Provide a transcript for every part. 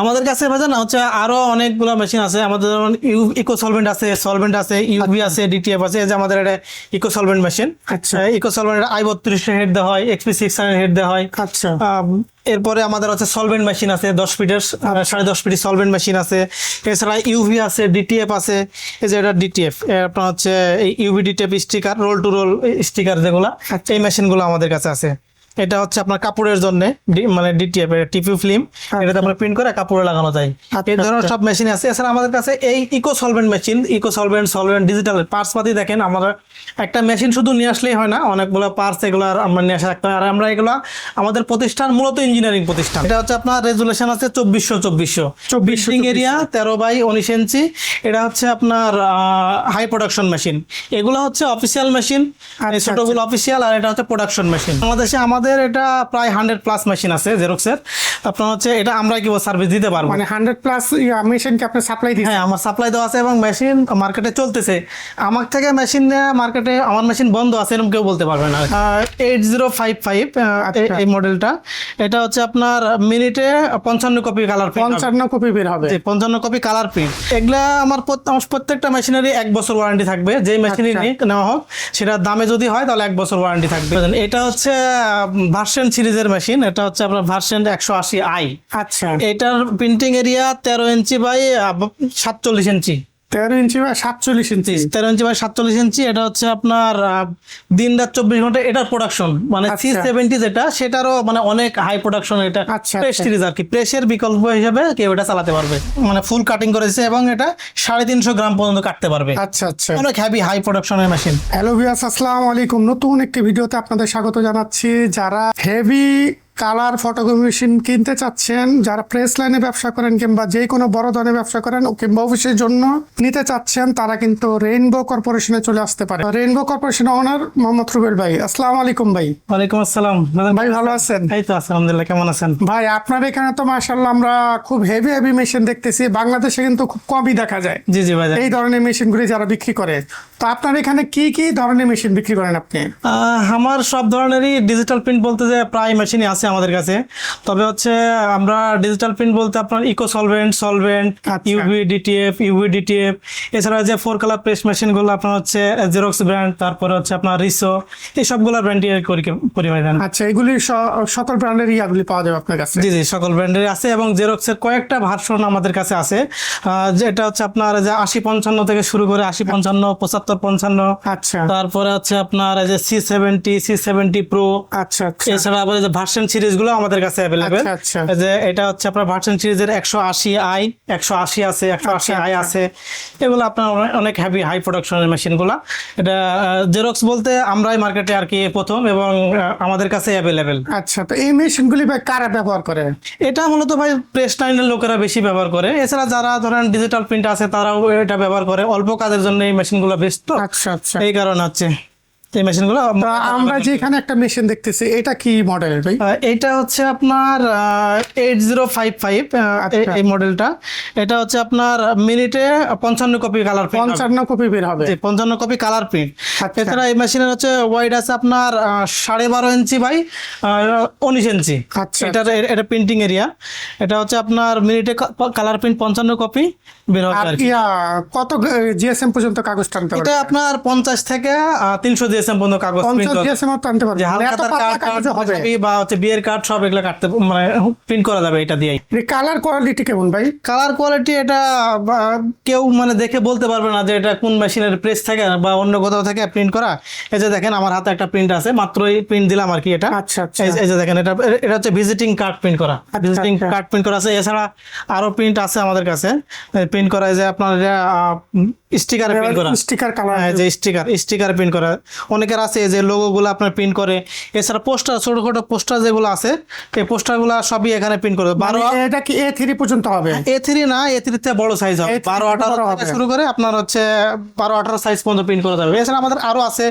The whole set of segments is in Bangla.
আমাদের কাছে ভাইজান হচ্ছে আরো অনেকগুলো মেশিন আছে। আমাদের যেমন ইকো সলভেন্ট আছে, ইউভি আছে, ডিটিএফ আছে। এই যে আমাদের এটা ইকো সলভেন্ট মেশিন। আচ্ছা ইকো সলভেন্ট i32 হেড দেওয়া হয়, XP600 হেড দেওয়া হয়। আচ্ছা এরপরে আমাদের হচ্ছে সলভেন্ট মেশিন আছে 10 ফিটের, 10.5 ফিট সলভেন্ট মেশিন আছে। এছাড়া ইউভি আছে, ডিটিএফ আছে। এই যে এটা ডিটিএফ, আপনার হচ্ছে এই UV DTF sticker, roll to roll sticker যেগুলো, এই মেশিনগুলো আমাদের কাছে আছে। এটা হচ্ছে আপনার কাপড়ের জন্য, মানে ডিটিএফ টিপি ফিল্ম, এটাতে আপনার প্রিন্ট করে কাপড়ে লাগানো যায়। এই ধরনের সব মেশিন আছে। এছাড়া আমাদের কাছে এই eco solvent machine, solvent digital parts পাতি দেখেন। আমরা একটা মেশিন শুধু নিয়ে আসলেই হয় না, অনেকগুলো পার্টস এগুলো আমরা নিয়ে আসা রাখতে হয়। আর আমরা এগুলো আমাদের প্রতিষ্ঠান মূলত ইঞ্জিনিয়ারিং প্রতিষ্ঠান। এটা হচ্ছে আপনার রেজুলেশন আছে 2400 এরিয়া 13x19 ইঞ্চি। এটা হচ্ছে আপনার হাই প্রোডাকশন মেশিন। এগুলো হচ্ছে অফিসিয়াল মেশিন, ছোটগুলো অফিসিয়াল, আর এটা হচ্ছে প্রোডাকশন মেশিন। বাংলাদেশে আমাদের এটা প্রায় 100+ মেশিন আছে জেরক্সের। আপনার হচ্ছে এটা আমরা কি সার্ভিস দিতে পারবো, মানে 100+ মেশিন কি আপনি সাপ্লাই দিচ্ছেন? হ্যাঁ, আমার সাপ্লাই দেওয়া আছে এবং মেশিন মার্কেটে চলতেছে। আমার থেকে মেশিন মার্কেটে আমার মেশিন বন্ধ আছে এরকম কেউ বলতে পারবে না। 8055 এই মডেলটা। এটা হচ্ছে আপনার মিনিটে 55 কপি কালার প্রিন্ট, 55 কপি বের হবে। 55 কপি কালার প্রিন্ট। এগুলা আমার প্রত্যেকটা মেশিনারি 1 বছর ওয়ারেন্টি থাকবে। যে মেশিনই নেওয়া হোক সেটার দামে যদি হয় তাহলে 1 বছর ওয়ারেন্টি থাকবে। এটা হচ্ছে ভার্সন সিরিজের মেশিন। এটা হচ্ছে আপনার ভার্সন 180i। আচ্ছা, এটার প্রিন্টিং এরিয়া 13 ইঞ্চি বাই 47 ইঞ্চি। 13 ইঞ্চি বা 47 ইঞ্চি। 13 ইঞ্চি বাই 47 ইঞ্চি। এটা হচ্ছে আপনার দিন রাত 24 ঘন্টা এটার প্রোডাকশন, মানে C70 যেটা, সেটারও মানে অনেক হাই প্রোডাকশন। এটা প্রেস সিরিজ আর কি, প্রেসের বিকল্প হিসেবে কেউ এটা চালাতে পারবে। মানে ফুল কাটিং করেছে এবং এটা 350 গ্রাম পর্যন্ত কাটতে পারবে। আচ্ছা আচ্ছা, অনেক হেভি হাই প্রোডাকশনের মেশিন। হ্যালো ভিউয়ার্স, আসসালামু আলাইকুম। নতুন একটি ভিডিওতে আপনাদের স্বাগত জানাচ্ছি। যারা হেভি কালার ফটোকপি মেশিন কিনতে চাচ্ছেন, যারা প্রেস লাইনে ব্যবসা করেন কিংবা যে কোনো বড় ধরনের ব্যবসা করেন কিংবা অফিসের জন্য নিতে চাচ্ছেন, তারা কিন্তু রেইনবো কর্পোরেশনে চলে আসতে পারে। রেইনবো কর্পোরেশনের ওনার মোহাম্মদ রুবেল ভাই, আসসালামু আলাইকুম ভাই। ওয়ালাইকুম আসসালাম ভাই, ভালো আছেন? এই তো আলহামদুলিল্লাহ, কেমন আছেন ভাই? আপনার এখানে তো মাশাআল্লাহ আমরা খুব হেভি মেশিন দেখতেছি। বাংলাদেশে কিন্তু খুব কমই দেখা যায় জি জি ভাই এই ধরনের মেশিনগুলি যারা বিক্রি করে। তো আপনার এখানে কি কি ধরনের মেশিন বিক্রি করেন আপনি? আমার সব ধরনেরই ডিজিটাল প্রিন্ট বলতে যে প্রায় মেশিনই আছে আমাদের কাছে। তবে হচ্ছে আমরা ডিজিটাল প্রিন্ট বলতে আপনার ইকো সলভেন্ট, ইউভি ডিটিএফ, এছাড়া যে 4 কালার প্রেস মেশিনগুলো আপনার হচ্ছে জেরক্স ব্র্যান্ড, তারপরে হচ্ছে আপনার রিসো, এই সবগুলো ব্র্যান্ডই পরিমাণ। আচ্ছা, এগুলি সকল ব্র্যান্ডের ইয়াগুলি পাওয়া যাবে আপনার কাছে? জি জি, সকল ব্র্যান্ডের আছে এবং জেরক্সের কয়েকটা ভার্সন আমাদের কাছে আছে। যেটা হচ্ছে আপনার যে 8055 থেকে শুরু করে 8055, 7555। আচ্ছা, তারপরে হচ্ছে আপনার যে C70 প্রো। আচ্ছা আচ্ছা, এছাড়া আবার যে ভার্সন সিরিজগুলো আমাদের কাছে অ্যাভেলেবেল। আচ্ছা, যে এটা হচ্ছে আপনার ভার্সন সিরিজের 180i, 180 আছে, 180i আছে। এগুলো আপনার অনেক হেভি হাই প্রোডাকশনের মেশিনগুলো। এটা জেরক্স বলতে আমরাই মার্কেটে আর কি প্রথম এবং আমাদের কাছে অ্যাভেলেবেল। আচ্ছা, তো এই মেশিনগুলি ভাই কারা ব্যবহার করে? এটা মূলত ভাই প্রেস লাইনের লোকেরা বেশি ব্যবহার করে। এছাড়া যারা ধরেন ডিজিটাল প্রিন্ট আছে তারাও এটা ব্যবহার করে। অল্প কাজের জন্য এই মেশিনগুলো বেস্ট, তো আচ্ছা আচ্ছা, এই কারণে হচ্ছে এই মেশিনগুলো। আমরা যেখানে একটা মেশিন দেখতেছি, এটা কি মডেল ভাই? এটা হচ্ছে আপনার 8055 এই মডেলটা। এটা হচ্ছে আপনার মিনিটে 55 কপি কালার প্রিন্ট, 55 কপি বের হবে। 55 কপি কালার প্রিন্ট। এছাড়া এই মেশিনের হচ্ছে ওয়াইড আছে আপনার 12.5 ইঞ্চি বাই 19 ইঞ্চি। আচ্ছা, এটা প্রিন্টিং এরিয়া। এটা হচ্ছে আপনার মিনিটে কালার প্রিন্ট 55 কপি বের হবে আর কি। কত জিএসএম পর্যন্ত কাগজ টানতে পারবে? এটা আপনার 50 থেকে 300 জিএসএম পর্যন্ত কাগজ প্রিন্ট 50 জিএসএম টানতে পারবে। বা হচ্ছে বিয়ের কার্ড সব এগুলো কাটতে মানে প্রিন্ট করা যাবে এটা দিয়েই। কালার কোয়ালিটি কেমন ভাই? কালার কোয়ালিটি এটা কেউ মানে দেখে বলতে পারবে না যে এটা কোন মেশিনের প্রেস থেকে বা অন্য কোথাও থেকে প্রিন্ট করা। এই যে দেখেন আমার হাতে একটা প্রিন্ট আছে, মাত্রই প্রিন্ট দিলাম আর কি। এটা আচ্ছা আচ্ছা, এই যে দেখেন এটা হচ্ছে ভিজিটিং কার্ড প্রিন্ট করা, ভিজিটিং কার্ড প্রিন্ট করা আছে। এছাড়া আরো প্রিন্ট আছে আমাদের কাছে প্রিন্ট করা, যে আপনার স্টিকার প্রিন্ট করা, স্টিকার কালার, যে স্টিকার প্রিন্ট করা অনেকের আছে, যে লোগোগুলো আপনার প্রিন্ট করে। এছাড়া পোস্টার, ছোট পোস্টার যেগুলো আছে, এই পোস্টারগুলো সবই এখানে প্রিন্ট করে। এটা কি A3 পর্যন্ত হবে? A3 না, A3 তে বড় সাইজ হবে, 12-18 থেকে শুরু করে আপনার হচ্ছে 12-18 সাইজ পর্যন্ত প্রিন্ট করা যাবে। এছাড়া আমাদের আরো আছে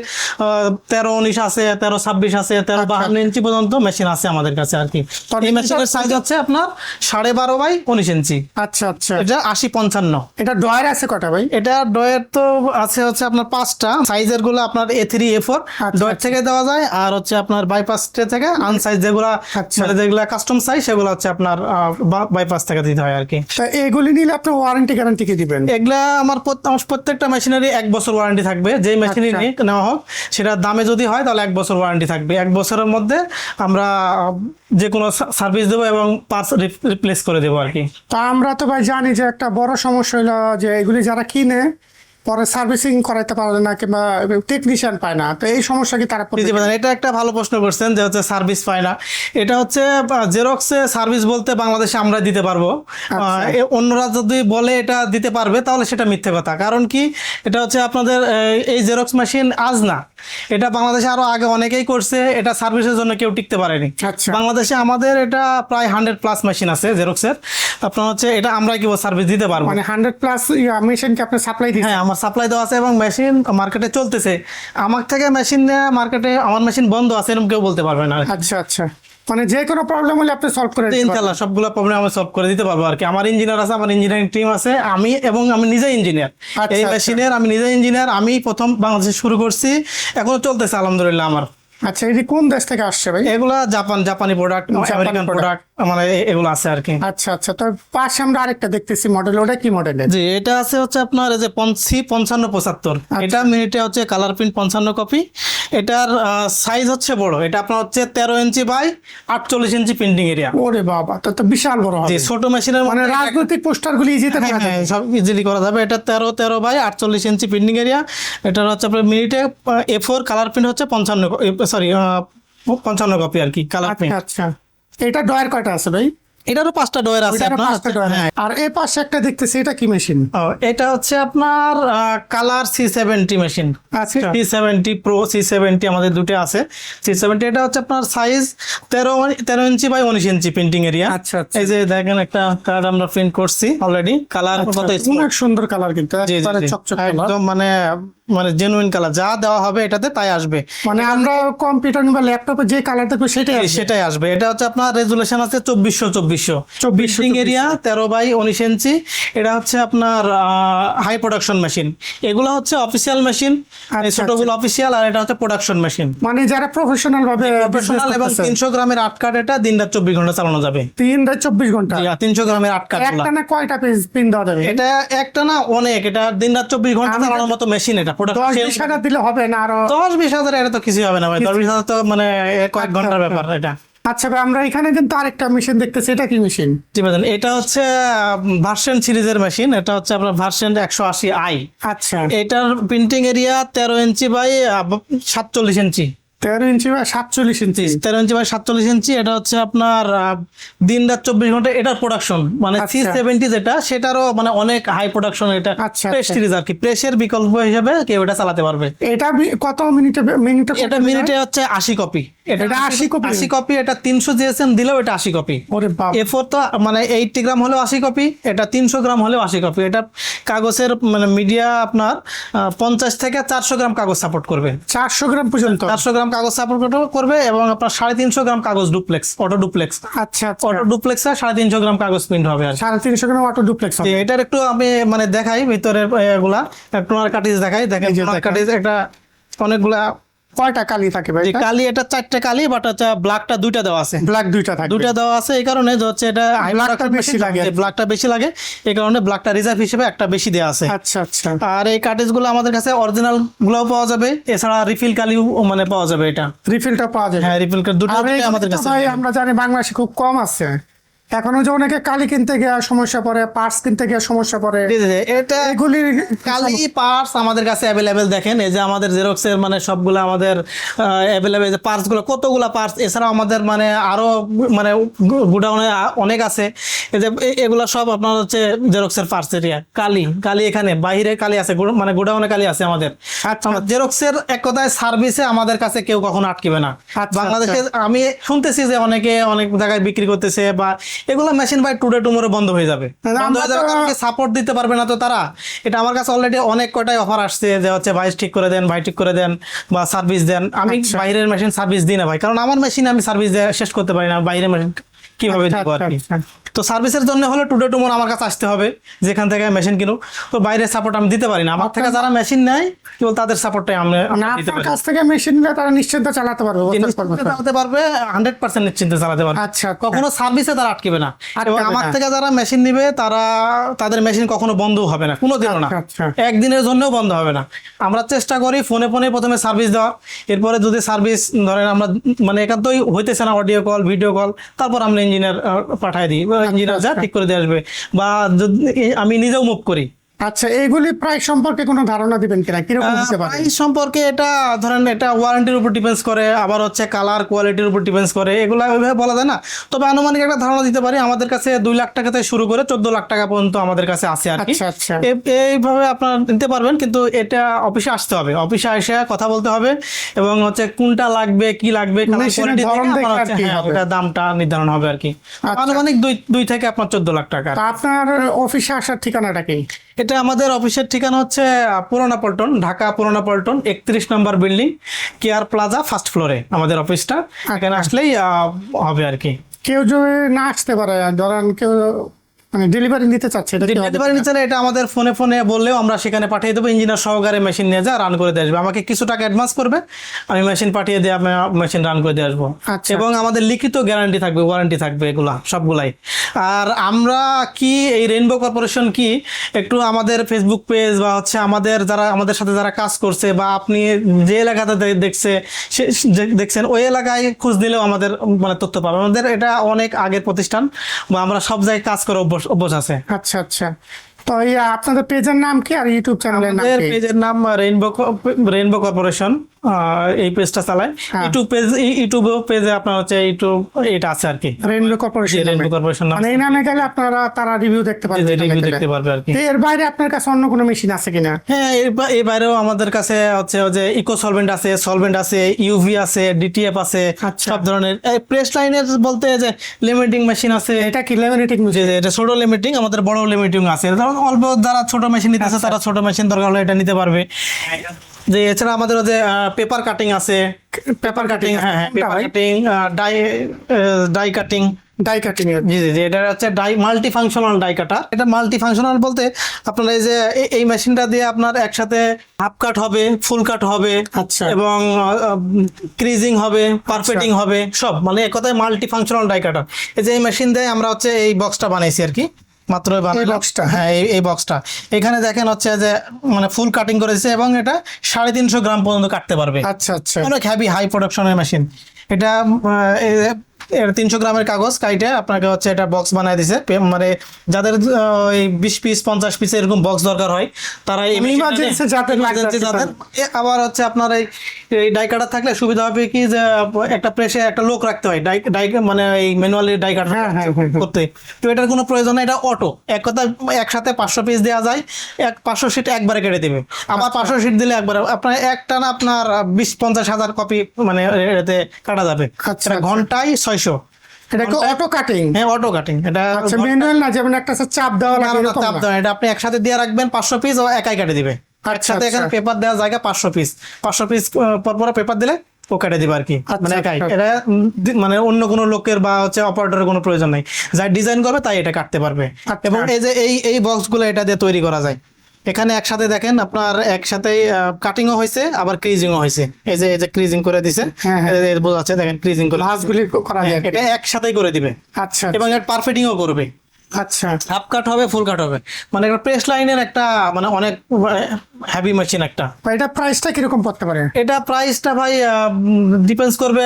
13-19 আছে, 13-26 আছে, 13-52 ইঞ্চি পর্যন্ত মেশিন আছে আমাদের কাছে আর কি। এই মেশিনের সাইজ হচ্ছে আপনার 12.5 বাই 19 ইঞ্চি। আচ্ছা আচ্ছা, এটা 8055। এটা ড্রয়ার আছে কটা ভাই? এটা ডয়ের তো আছে হচ্ছে আপনার 5টা সাইজের গুলো আপনার A3 A4 ডয়ের থেকে দেওয়া যায়, আর হচ্ছে আপনার বাইপাস থেকে আনসাইজ যেগুলো আচ্ছা। মানে যেগুলো কাস্টম সাইজ সেগুলো হচ্ছে আপনার বাইপাস থেকে দিতে হয় আর কি। তা এগুলি নিলে আপনি ওয়ারেন্টি গ্যারান্টি কি দিবেন? এগুলা আমার প্রত্যেকটা মেশিনারি 1 বছর ওয়ারেন্টি থাকবে, যেই মেশিনারি আচ্ছা। নেওয়া হোক সেটা দামে যদি হয় তাহলে 1 বছর ওয়ারেন্টি থাকবে। 1 বছরের মধ্যে আমরা যে কোনো সার্ভিস দেবো এবং পার্টস রিপ্লেস করে দেবো আর কি। তা আমরা তো ভাই জানি যে একটা বড় সমস্যা হলো যে এগুলি যারা কিনে পরে সার্ভিসিং করাতে পারে না কিংবা টেকনিশিয়ান পায় না, তো এই সমস্যা কি তারা জি ভাই, এটা একটা ভালো প্রশ্ন করছেন যে হচ্ছে সার্ভিস পায় না। এটা হচ্ছে জেরক্সে সার্ভিস বলতে বাংলাদেশে আমরা দিতে পারবো, অন্যরা যদি বলে এটা দিতে পারবে তাহলে সেটা মিথ্যে কথা। কারণ কি, এটা হচ্ছে আপনাদের এই জেরক্স মেশিন আজ না, এটা বাংলাদেশে আরো আগে অনেকেই করছে, এটা সার্ভিসের জন্য কেউ টিকতে পারেনি। আচ্ছা। বাংলাদেশে আমাদের এটা প্রায় 100+ মেশিন আছে জেরক্সের, আপনার হচ্ছে এটা আমরা কি সার্ভিস দিতে পারবো। মানে 100+ মেশিন কি আপনি সাপ্লাই দিচ্ছেন? হ্যাঁ, আমার সাপ্লাই দেওয়া আছে এবং মেশিন মার্কেটে চলতেছে। আমার থেকে মেশিন নেওয়া মার্কেটে আমার মেশিন বন্ধ আছে এরকম কেউ বলতে পারবে না। আচ্ছা আচ্ছা, মানে যে কোনো প্রবলেম হলে আপনি সলভ করে দিতে পারবেন? ইনশাআল্লাহ সবগুলো প্রবলেম আমি সলভ করে দিতে পারবো আর কি। আমার ইঞ্জিনিয়ার আছে, আমার ইঞ্জিনিয়ারিং টিম আছে, আমি নিজে ইঞ্জিনিয়ার। আচ্ছা, এই আচ্ছা। মেশিনের আমি নিজে ইঞ্জিনিয়ার, আমি প্রথম বাংলাদেশে শুরু করছি, এখনো চলতেছে আলহামদুলিল্লাহ আমার। আচ্ছা, এটি কোন দেশ থেকে আসছে ভাই? এগুলা জাপানি প্রোডাক্ট, আমেরিকান প্রোডাক্ট, মানে এগুলো আছে আর কি। আচ্ছা আচ্ছা, তো পাশে আমরা আরেকটা দেখতেছি মডেল, ওটা কি মডেলের? জি, এটা আছে হচ্ছে আপনার এই যে C5575, এটা মিনিটে হচ্ছে কালার প্রিন্ট 55 কপি। এটার সাইজ হচ্ছে বড়, এটা আপনার হচ্ছে 13 inch by 48 inch printing area. ওরে বাবা, তো বিশাল বড় হবে। জি, ছোট মেশিনের মানে রাজনৈতিক পোস্টার গুলি ইজিতে করা যাবে। সব ইজিলি করা যাবে। এটা 13 বাই 48 ইঞ্চি প্রিন্টিং এরিয়া। এটার হচ্ছে আপনার মিনিটে A4 কালার প্রিন্ট হচ্ছে 55 কপি আর কি কালার প্রিন্ট। আচ্ছা, এটা ডয়ার কয়টা আছে ভাই? এটারও 5টা ডয়ার আছে ওইটারও আপনার। 5টা ডয়ার। হ্যাঁ। আর এই পাশে একটা দেখতেছি, এটা কি মেশিন? এটা হচ্ছে আপনার কালার C70 মেশিন। আচ্ছা। C70 প্রো, C70 আমাদের দুটো আছে। C70 এটা হচ্ছে আপনার size 13 inch by 19 inch printing area. আচ্ছা, আচ্ছা। এই যে দেখেন একটা কার্ড আমরা প্রিন্ট করছি অলরেডি। কালার কত অনেক সুন্দর কালার, কিন্তু জি, জি, একবারে জি। চকচক কালার। একদম মানে জেনুইন কালার, যা দেওয়া হবে এটাতে তাই আসবে। মানে আমরা কম্পিউটার কিংবা ল্যাপটপে যে কালার দেখবো সেটাই আসবে। সেটাই আসবে। এটা হচ্ছে আপনার রেজুলেশন আছে 2400 প্রিন্টিং এরিয়া 13 বাই 19 ইঞ্চি। এটা হচ্ছে আপনার হাই প্রোডাকশন মেশিন। এগুলো হচ্ছে অফিসিয়াল মেশিন, ছোটগুলো অফিসিয়াল, আর এটা হচ্ছে প্রোডাকশন মেশিন। মানে যারা প্রফেশনাল ভাবে প্রফেশনাল এবং 300 গ্রামের 8 কার্ড, এটা দিনরাত 24 ঘন্টা চালানো যাবে। 3-24 ঘন্টা? 300 গ্রামের 8 কার্ড। একটা না কয়টা পেজ পিন দেওয়া যাবে? এটা একটা না অনেক, এটা দিনরাত 24 ঘন্টা চালানোর মতো মেশিন। এটা 10-20 হাজার দিলে হবে না? আরো 10-20 হাজার এটা তো কিছু হবে না ভাই। 10-20 হাজার তো মানে কয়েক ঘন্টার ব্যাপার এটা। আচ্ছা ভাই, আমরা এখানে কিন্তু আরেকটা মেশিন দেখতেছি, এটা কি মেশিন? জি ভাই, এটা হচ্ছে ভার্সন সিরিজের মেশিন। এটা হচ্ছে আপনার ভার্সন 180i। আচ্ছা, এটার প্রিন্টিং এরিয়া 13 ইঞ্চি বাই 47 ইঞ্চি। 13 ইঞ্চি বা 47 ইঞ্চি? 13 ইঞ্চি বাই 47 ইঞ্চি। এটা হচ্ছে আপনার দিনরাত 24 ঘন্টা এটার প্রোডাকশন। মানে C70 যেটা, সেটারও মানে অনেক হাই প্রোডাকশন। এটা আচ্ছা, প্রেস সিরিজ আর কি, প্রেসের বিকল্প হিসেবে কেউ এটা চালাতে পারবে। এটা কত মিনিটে মিনিটে? এটা মিনিটে হচ্ছে 80 কপি। এটা 80 কপি? 80 কপি। এটা 300 GSM দিলেও এটা 80 কপি। ওরে বাপ। A4 তো মানে 80 গ্রাম হলেও 80 কপি, এটা 300 গ্রাম হলেও 80 কপি। এটা কাগজের মানে মিডিয়া আপনার 50 থেকে 400 গ্রাম কাগজ সাপোর্ট করবে। 400 গ্রাম পর্যন্ত? 400 গ্রাম কাগজ সাপোর্ট করবে এবং আপনার 350 গ্রাম কাগজ ডুপ্লেক্স, অটো ডুপ্লেক্স। আচ্ছা আচ্ছা, অটো ডুপ্লেক্সে 350 গ্রাম কাগজ প্রিন্ট হবে আর কি। 350 গ্রাম অটো ডুপ্লেক্স হবে। এটার একটু আমি মানে দেখাই ভিতরের এগুলা, টোনার কাটিজ দেখাই। দেখেন টোনার কাটিজ একটা অনেকগুলা। কয়টা কালি থাকে ভাই? যে কালি, এটা 4টে কালি, বাট হচ্ছে ব্ল্যাকটা 2টা দেওয়া আছে। ব্ল্যাক 2টা থাকে? 2টা দেওয়া আছে এই কারণে যে হচ্ছে এটা ব্ল্যাকটা বেশি লাগে। ব্ল্যাকটা বেশি লাগে এই কারণে ব্ল্যাকটা রিজার্ভ হিসেবে একটা বেশি দেওয়া আছে। আচ্ছা আচ্ছা। আর এই কার্টেজ গুলো আমাদের কাছে অরিজিনাল গুলোও পাওয়া যাবে, এছাড়া রিফিল কালিও মানে পাওয়া যাবে। এটা রিফিলটা পাওয়া যায়? হ্যাঁ, রিফিল দুটো আমাদের কাছে। ভাই আমরা জানি বাংলাদেশে খুব কম আছে, এখনো যে অনেকে কালি কিনতে গিয়ে সমস্যা পড়ে, পার্টস কিনতে গিয়ে সমস্যা পড়ে। এটা এগুলি কালি পার্টস আমাদের কাছে অ্যাভেলেবেল। দেখেন এই যে আমাদের জেরক্সের মানে সবগুলো আমাদের অ্যাভেলেবেল, যে পার্টস গুলো কতগুলা পার্টস, এছাড়াও আমাদের মানে আরো মানে গোডাউনে অনেক আছে। এই যে এগুলা সব আপনার হচ্ছে জেরক্সের পার্টস এরিয়া। কালি এখানে বাইরে কালি আছে, মানে গোডাউনে কালি আছে আমাদের। আচ্ছা, জেরক্সের এক কথায় সার্ভিসে আমাদের কাছে কেউ কখনো আটকিবে না। আচ্ছা, বাংলাদেশে আমি শুনতেছি যে অনেকে অনেক জায়গায় বিক্রি করতেছে, বা এগুলো মেশিন বাই টুডে টুমোরো বন্ধ হয়ে যাবে। বন্ধ হয়ে যাবে কারণ সাপোর্ট দিতে পারবে না তো তারা। এটা আমার কাছে অলরেডি অনেক কয়টাই অফার আসছে যে হচ্ছে ভাই ঠিক করে দেন, ভাই ঠিক করে দেন, বা সার্ভিস দেন। আমি বাইরের মেশিন সার্ভিস দিই না ভাই, কারণ আমার মেশিন আমি সার্ভিস শেষ করতে পারি না, বাইরের মেশিন কিভাবে দেবো আর কি। তো সার্ভিসের জন্য হলে টুডে টুমোর আমার কাছে আসতে হবে, যেখান থেকে মেশিন কিনো। তো বাইরের সাপোর্ট আমি দিতে পারি না, আমার থেকে যারা মেশিন নেয় কেবল তাদের সাপোর্টটাই আমরা দিতে আপনার পারি। কাছ থেকে মেশিন নিলে তারা নিশ্চিন্তে চালাতে পারবে, চালাতে পারবে, 100% নিশ্চিন্তে চালাতে পারবে। আচ্ছা, কখনো সার্ভিসে তারা আটকেবে না। এবং আমার থেকে যারা মেশিন নিবে তাদের মেশিন কখনো বন্ধও হবে না, কোনোদিনও না, আচ্ছা। একদিনের জন্যও বন্ধ হবে না। আমরা চেষ্টা করি ফোনে প্রথমে সার্ভিস দেওয়া, এরপরে যদি সার্ভিস ধরেন আমরা মানে একান্তই হইতেছে না, অডিও কল ভিডিও কল, তারপর আমরা ইঞ্জিনিয়ার পাঠাই দিই, ইঞ্জিনিয়ার যা ঠিক করে দিয়ে আসবে, বা যদি আমি নিজেও মুভ করি। আচ্ছা, এইগুলি প্রাইস সম্পর্কে কোনো ধারণা দিবেন কিনা, কিরকম হতে পারে? প্রাইস সম্পর্কে এটা ধরেন এটা ওয়ারেন্টির উপর ডিপেন্ডস করে, আবার হচ্ছে কালার কোয়ালিটির উপর ডিপেন্ডস করে, এগুলো ওইভাবে বলা যায় না। তবে আনুমানিক একটা ধারণা দিতে পারি, আমাদের কাছে 2 লাখ টাকা থেকে শুরু করে 14 লাখ টাকা পর্যন্ত আমাদের কাছে আছে আর কি। আচ্ছা, আচ্ছা। এইভাবে আপনারা নিতে পারবেন, কিন্তু এটা অফিসে আসতে হবে, অফিসে এসে কথা বলতে হবে, এবং হচ্ছে কোনটা লাগবে কি লাগবে মেশিনের ধরন দেখে আর কি হবে। ওটা দামটা নির্ধারণ হবে আর কি। আচ্ছা। আনুমানিক 2 থেকে আপনার 14 লাখ টাকা। তা আপনার অফিসে আসার ঠিকানাটা কি? এটা আমাদের অফিসের ঠিকানা হচ্ছে পুরানা পল্টন, ঢাকা পুরানা পল্টন 31 নম্বর বিল্ডিং, কেয়ার প্লাজা, ফার্স্ট ফ্লোরে আমাদের অফিসটা। এখানে আসলেই হবে আর কি। কেউ যদি না আসতে পারে, ধরেন কেউ মানে ডেলিভারি নিতে চাচ্ছে, এটা কি হবে? ডেলিভারি নিচ্ছে না, এটা আমাদের ফোনে বললেও আমরা সেখানে পাঠিয়ে দেবো, ইঞ্জিনিয়ার সহকারে মেশিন নিয়ে যা রান করে দিয়ে আসবে। আমাকে কিছু টাকা অ্যাডভান্স করবে, আমি মেশিন পাঠিয়ে দিয়ে আমি মেশিন রান করে দিয়ে আসবো। আচ্ছা। এবং আমাদের লিখিত গ্যারান্টি থাকবে, ওয়ারেন্টি থাকবে, এগুলা সবগুলাই। আর আমরা কি এই রেইনবো কর্পোরেশন কি একটু আমাদের ফেসবুক পেজ বা হচ্ছে আমাদের সাথে যারা কাজ করছে, বা আপনি যে এলাকাতে দেখছেন ওই এলাকায় খোঁজ দিলেও আমাদের মানে তথ্য পাবে। আমাদের এটা অনেক আগের প্রতিষ্ঠান, বা আমরা সব জায়গায় কাজ করে অভ্যাস আছে। আচ্ছা, আচ্ছা। তো এই আপনাদের পেজের নাম কি আর ইউটিউব চ্যানেলের নাম আমাদের কি? পেজের নাম রেইনবো কর্পোরেশন, এই পেজটা চালায়। হ্যাঁ। ইউটিউব পেজে আপনার হচ্ছে ইউটিউব এটা আছে আর কি, রেইনবো কর্পোরেশন নামে। রেইনবো কর্পোরেশন নাম, মানে এই নামে গেলে তারা রিভিউ দেখতে পারবে, রিভিউ দেখতে পারবে আর কি। তো এর বাইরে আপনার কাছে অন্য কোনো মেশিন আছে কিনা? হ্যাঁ, এই বাইরেও আমাদের কাছে হচ্ছে যে ইকো সলভেন্ট আছে, ইউভি আছে, ডিটিএফ আছে, আচ্ছা। সব ধরনের। প্রেস লাইনের বলতে যে লিমিটিং মেশিন আছে। এটা কি লেমিনেটিং মেশিন? এটা ছোট লিমিটিং, আমাদের বড় লিমিটিং আছে। ধরুন অল্প যারা ছোট মেশিন নিতে আছে, তারা ছোট মেশিন দরকার হলে এটা নিতে পারবে। যে এছাড়া আমাদের যে পেপার কাটিং আছে, পেপার কাটিং, হ্যাঁ paper cutting, die cutting, die cutting এর। জি জি জি, এটা হচ্ছে মাল্টি ফাংশনাল ডাই কাটার। এটা মাল্টি ফাংশনাল বলতে আপনার এই যে এই মেশিনটা দিয়ে আপনার একসাথে হাফ কাট হবে, ফুল কাট হবে, আচ্ছা। এবং ক্রিজিং হবে, পারফেটিং হবে, সব মানে এক কথায় মাল্টি ফাংশনাল ডাই কাটার। এই যে এই মেশিন দিয়ে আমরা হচ্ছে এই বক্সটা বানাইছি আর কি, মাত্র বানাইলাম। বক্সটা? হ্যাঁ, এই বক্সটা এখানে দেখেন হচ্ছে যে মানে ফুল কাটিং করেছে, এবং এটা 350 গ্রাম পর্যন্ত কাটতে পারবে। আচ্ছা, আচ্ছা। অনেক হেভি হাই প্রোডাকশনের মেশিন এটা। এর 300 গ্রামের কাগজ কাইটে আপনাকে হচ্ছে এটা বক্স বানায় দিছে। মানে যাদের ওই 20 পিস 50 পিস এরকম বক্স দরকার হয়, তারা এই Emergency যাদের লাগবে আর কি। আবার হচ্ছে আপনার এই ডাই কাটার থাকলে সুবিধা হবে কি, যে একটা প্রেসে একটা লোক রাখতে হয় ডাই মানে এই ম্যানুয়ালি ডাই কাটা হ্যাঁ, হ্যাঁ, হ্যাঁ। করতে। তো এটার কোনো প্রয়োজন নেই, এটা অটো। এক কথা একসাথে 500 পিস দেওয়া যায়, 500 শিট একবারে কেটে দেবে। আবার 500 শিট দিলে একবারে আপনার একটানা আপনার 20-50 হাজার কপি মানে এটাতে কাটা যাবে। আচ্ছা, এটা ঘন্টায় 600। এটা কি অটো কাটিং? হ্যাঁ, অটো কাটিং। এটা আচ্ছা, ম্যানুয়াল না, যেমন একটা চাপ দেওয়া না, লাগে না, এরকম চাপ না? দেওয়া না। এটা আপনি একসাথে দিয়ে রাখবেন 500 পিস, ও একাই কেটে দিবে। একসাথে এখানে আচ্ছা। পেপার দেওয়া জায়গা 500 পিস পর পেপার দিলে ও কেটে দিবে আর কি, আচ্ছা, মানে একাই। আচ্ছা। এটা মানে অন্য কোনো লোকের বা হচ্ছে অপারেটরের কোনো প্রয়োজন নাই, যাই ডিজাইন করবে তাই এটা কাটতে পারবে। আচ্ছা। এবং এই যে এই বক্সগুলো এটা দিয়ে তৈরি করা যায়। এখানে একসাথে দেখেন আপনার একসাথেই কাটিংও হয়েছে, আবার ক্রিজিংও হয়েছে। এই যে ক্রিজিং করে দিছে, হ্যাঁ, হ্যাঁ। বোঝা যাচ্ছে, দেখেন ক্রিজিং করে ভাঁজগুলি করা যায় আর কি। এটা একসাথেই করে দিবে, আচ্ছা, এবং এর পারফেটিংও করবে। আচ্ছা। হাফ কাট হবে, ফুল কাট হবে, মানে একটা প্রেস লাইনের একটা মানে অনেক হেভি মেশিন একটা। এটা প্রাইসটা কিরকম পড়তে পারে? এটা প্রাইসটা ভাই ডিপেন্ডস করবে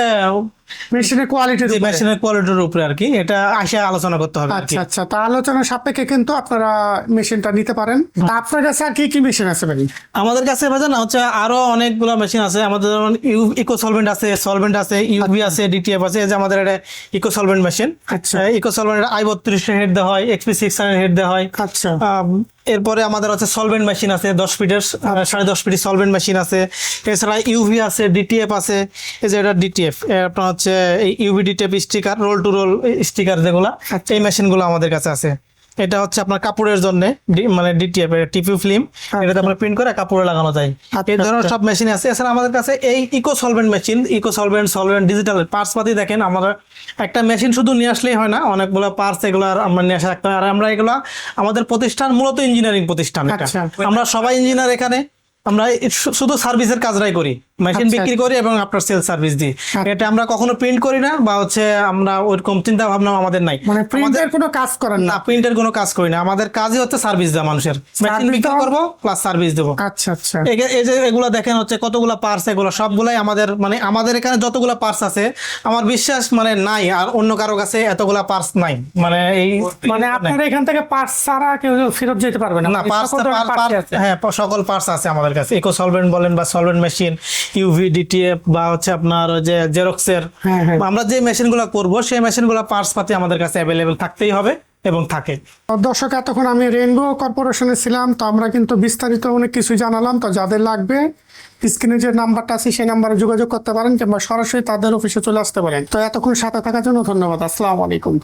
মেশিনের কোয়ালিটির উপরে। মেশিনের কোয়ালিটির উপরে আর কি। এটা আসে আলোচনা করতে হবে আর কি। আচ্ছা, আচ্ছা। তা আলোচনা সাপেক্ষে কিন্তু আপনারা মেশিনটা নিতে পারেন। তা আপনার কাছে আর কি কি মেশিন আছে ভাই? আমাদের কাছে ভাইজান হচ্ছে আরো অনেকগুলো মেশিন আছে। আমাদের যেমন ইকো সলভেন্ট আছে, ইউভি আছে, ডিটিএফ আছে। এই যে আমাদের এটা ইকো সলভেন্ট মেশিন। আচ্ছা। ইকো সলভেন্ট i32 হেড দেওয়া হয়, XP 600 হেড দেওয়া হয়। আচ্ছা। এরপরে আমাদের হচ্ছে সলভেন্ট মেশিন আছে, 10 ফিটের 10.5 ফিট সলভেন্ট মেশিন আছে। এছাড়া ইউভি আছে, ডিটিএফ আছে। এই যে এটা ডিটিএফ, আপনার হচ্ছে এই UV DTF sticker, roll to roll sticker যেগুলা, এই মেশিনগুলো আমাদের কাছে আছে। এটা হচ্ছে আপনার কাপড়ের জন্য মানে ডিটিএফ টিপি ফিল্ম, এটাতে আপনার প্রিন্ট করে কাপড়ে লাগানো যায়। এই ধরনের সব মেশিন আছে। এছাড়া আমাদের কাছে এই eco solvent machine, eco solvent digital parts পাতি দেখেন, আমরা একটা মেশিন শুধু নিয়ে আসলেই হয় না, অনেকগুলো পার্টস এগুলো আমরা নিয়ে আসা রাখতে হয়। আর আমরা এগুলো আমাদের প্রতিষ্ঠান মূলত ইঞ্জিনিয়ারিং প্রতিষ্ঠান এটা। আচ্ছা। আমরা সবাই ইঞ্জিনিয়ার এখানে, আমরা শুধু সার্ভিসের কাজটাই করি, মেশিন আচ্ছা। বিক্রি করি এবং আপনার সেল সার্ভিস দিই। এটা আমরা কখনো প্রিন্ট করি না বা হচ্ছে আমরা ওইরকম চিন্তা ভাবনা আমাদের নাই। মানে প্রিন্টের কোনো কাজ করেন না? না, প্রিন্টের কোনো কাজ করি না, আমাদের কাজই হচ্ছে সার্ভিস দেওয়া মানুষের, মেশিন বিক্রি দেওয়া? করবো প্লাস সার্ভিস দেবো। আচ্ছা আচ্ছা। এই যে এগুলা দেখেন হচ্ছে কতগুলা পার্টস, এগুলো সবগুলাই আমাদের, মানে আমাদের এখানে যতগুলা পার্টস আছে আমার বিশ্বাস মানে নাই আর অন্য কারো কাছে এতগুলা পার্টস নাই। মানে এই মানে আপনারা এখান থেকে পার্টস ছাড়া কেউ ফেরত যেতে পারবে না? না, পার্টস সকল ধরনের parts আছে? হ্যাঁ সকল পার্টস আছে আমাদের কাছে। ইকো সলভেন্ট বলেন বা সলভেন্ট মেশিন, ইউভি, ডিটিএফ বা হচ্ছে আপনার ওই যে জেরক্সের, হ্যাঁ, হ্যাঁ। আমরা যে মেশিনগুলো করব সেই মেশিনগুলো পার্টস পাতি আমাদের কাছে অ্যাভেলেবেল থাকতেই হবে এবং থাকে। দর্শক, এতক্ষণ আমি রেইনবো কর্পোরেশনে ছিলাম, তো আমরা কিন্তু বিস্তারিত অনেক কিছু জানালাম। তো যাদের লাগবে স্ক্রিনে যে নাম্বারটা আছে সেই নাম্বারে যোগাযোগ করতে পারেন কিংবা সরাসরি তাদের অফিসে চলে আসতে পারেন। তো এতক্ষণ সাথে থাকার জন্য ধন্যবাদ। আসসালামু আলাইকুম।